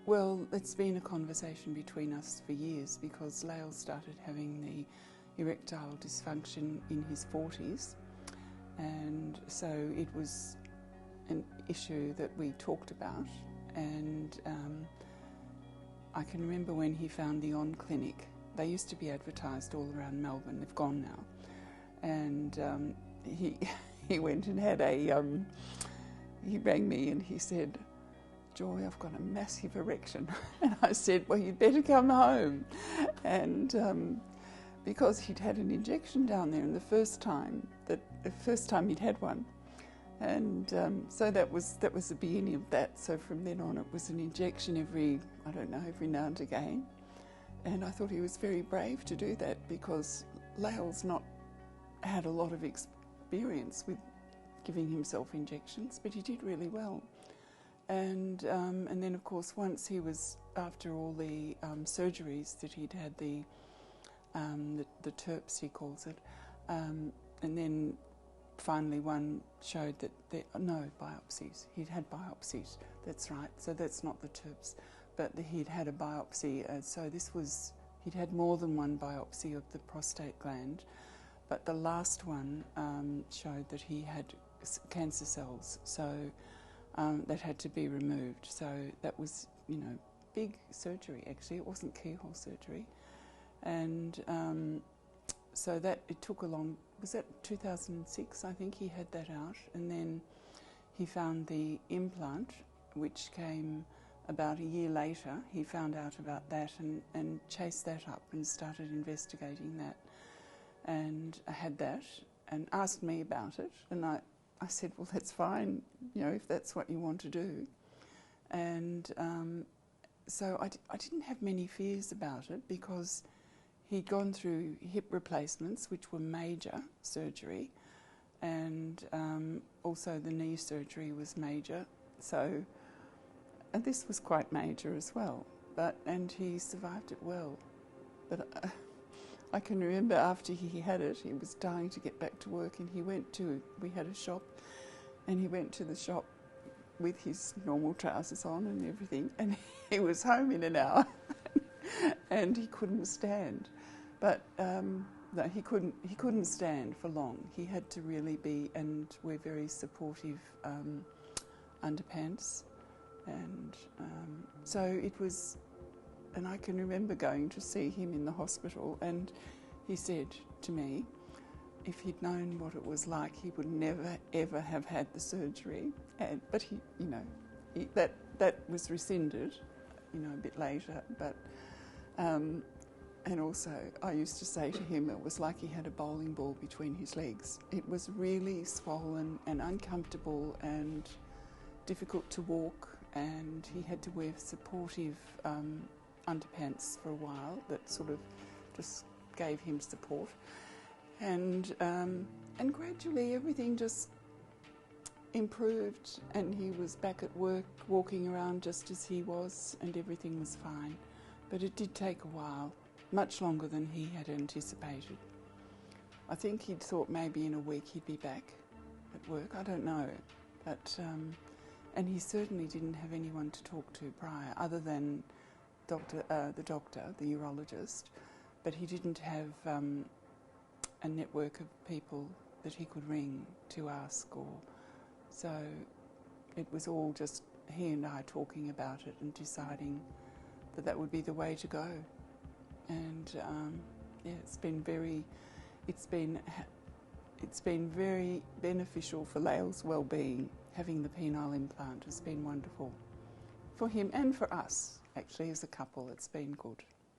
Well, it's been a conversation between us for years because Lael started having the erectile dysfunction in his 40s, and so it was an issue that we talked about. And I can remember when he found the On Clinic. They used to be advertised all around Melbourne. They've gone now. And he went and had he rang me and he said, "Joy, I've got a massive erection." And I said, "Well, you'd better come home." And because he'd had an injection down there, and the first time he'd had one, and so that was the beginning of that. So from then on, it was an injection every now and again. And I thought he was very brave to do that because Lael's not had a lot of experience with giving himself injections, but he did really well. And then, of course, once he was, after all the surgeries that he'd had, the TERPs, he calls it, and then finally one showed that no biopsies. He'd had biopsies, that's right, so that's not the TERPs, but he'd had a biopsy, so he'd had more than one biopsy of the prostate gland, but the last one showed that he had cancer cells, so that had to be removed. So that was, big surgery actually. It wasn't keyhole surgery. And so that, it took a long, was that 2006, I think he had that out. And then he found the implant, which came about a year later. He found out about that and chased that up and started investigating that. And I had that and asked me about it. And I said, well, that's fine, if that's what you want to do. And so I didn't have many fears about it because he'd gone through hip replacements, which were major surgery, and also the knee surgery was major. So, and this was quite major as well, and he survived it well. But I can remember after he had it, he was dying to get back to work, and we had a shop, and he went to the shop with his normal trousers on and everything, and he was home in an hour, and he couldn't stand. But no, he couldn't stand for long. He had to really be, and we're very supportive underpants, and so it was. And I can remember going to see him in the hospital, and he said to me, if he'd known what it was like, he would never ever have had the surgery. But that was rescinded, a bit later. But and also, I used to say to him, it was like he had a bowling ball between his legs. It was really swollen and uncomfortable and difficult to walk, and he had to wear supportive underpants for a while that sort of just gave him support, and gradually everything just improved, and he was back at work walking around just as he was, and everything was fine. But it did take a while, much longer than he had anticipated. I think he'd thought maybe in a week he'd be back at work, I don't know, but and he certainly didn't have anyone to talk to prior other than the urologist, but he didn't have a network of people that he could ring to ask, so it was all just he and I talking about it and deciding that would be the way to go. And it's been very beneficial for Lael's well-being. Having the penile implant has been wonderful for him and for us. Actually, as a couple, it's been good.